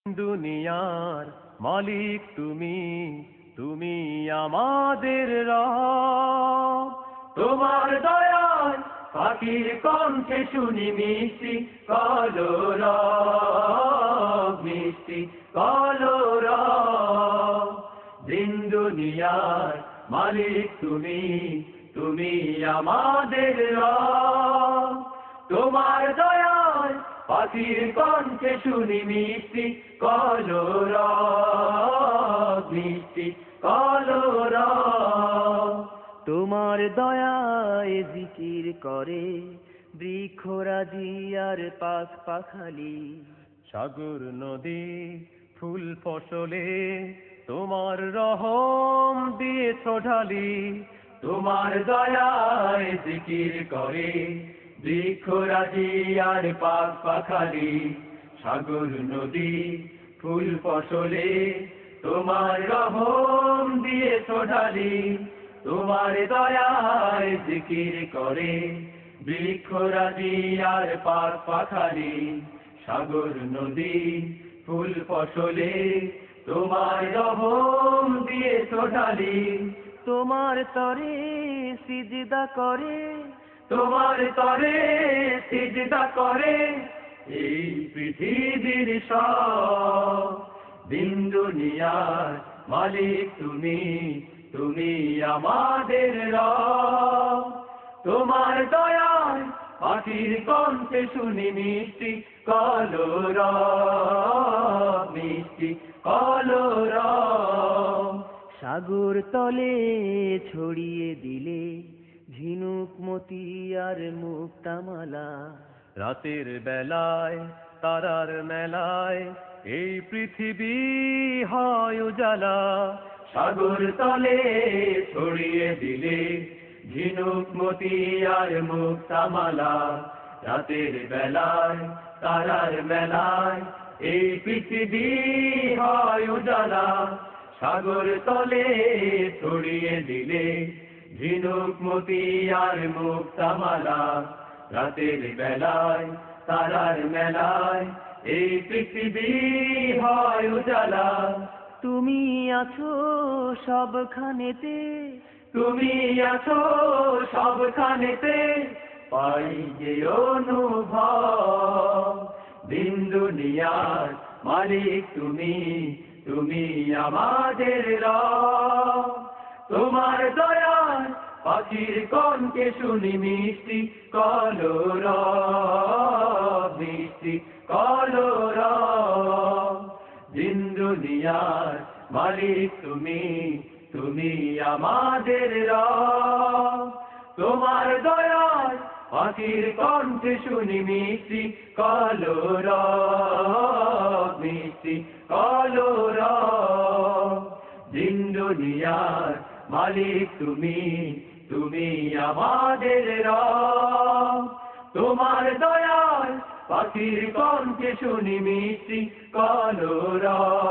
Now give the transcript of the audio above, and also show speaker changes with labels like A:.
A: দুনিয়ার মালিক তুমি, তুমি আমাদের রব। তোমার দয়ায় পাখির কণ্ঠে শুনি মিষ্টি কলরব, মিষ্টি কলরব। দিন দুনিয়ার মালিক তুমি, তুমি আমাদের রব। তোমার দয়ায় পাখির কণ্ঠে শুনি মিষ্টি কলরব, মিষ্টি কলরব।
B: তোমার দয়ায় জিকির করে বৃক্ষরাজি আর পাখ পাখালি।
A: সাগর নদী ফুল ফসলে তোমার রহম দিয়েছ ঢালি। তোমার দয়ায় জিকির করে বৃক্ষরাজি আর পাখ পাখালি। সাগর নদী ফুল ফসলে তোমার রহম দিয়েছ ঢালি। তোমার দয়ায় জিকির করে বৃক্ষরাজি আর পাখ পাখালি। সাগর নদী ফুল ফসলে তোমার রহম দিয়েছ ঢালি।
B: তোমার তরে সিজদা করে,
A: তোমার তরে সিজদা করে এই পৃথিবীর সব। দিন দুনিয়ার মালিক তুমি, তুমি আমাদের রব। তোমার দয়ায় পাখির কণ্ঠে শুনি মিষ্টি কলরব, মিষ্টি কলরব।
B: সাগর তলে ছড়িয়ে দিলে ঝিনুক মতি আর মুক্তামালা।
A: রাতের বেলায় তারার মেলায় এই পৃথিবী হয় উজালা। সাগর তলে ছড়িয়ে দিলে ঝিনুক মতি আর মুক্তামালা। রাতের বেলায় তারার মেলায় এই পৃথিবী হয় উজালা। সাগর তলে ছড়িয়ে দিলে ঝিনুক মতি আর মুক্তামালা। রাতের বেলায় তারার মেলায় এই পৃথিবী হয় উজালা।
B: তুমি আছো সবখানেতে,
A: তুমি আছো সবখানেতে পাই যে অনুভব। দিন দুনিয়ার মালিক তুমি, তুমি আমাদের রব। তোমার দয়ায় পাখির কণ্ঠে শুনি মিষ্টি কলরব, মিষ্টি কলরব। দিন দুনিয়ার মালিক তুমি, তুমি আমাদের রব। তোমার দয়ায় পাখির কণ্ঠে শুনি মিষ্টি কলরব, মিষ্টি কলরব। দিন দুনিয়ার মালিক তুমি, তুমি আমাদের রব। তোমার দয়ায় পাখির কণ্ঠে শুনি মিষ্টি কলরব।